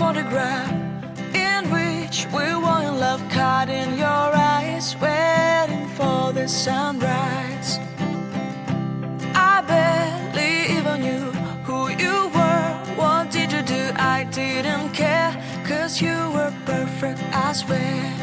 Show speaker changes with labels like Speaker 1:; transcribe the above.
Speaker 1: photograph in which we were in love, caught in your eyes, waiting for the sunrise. I barely even knew who you were. What did you do? I didn't care, 'cause you were perfect, I swear.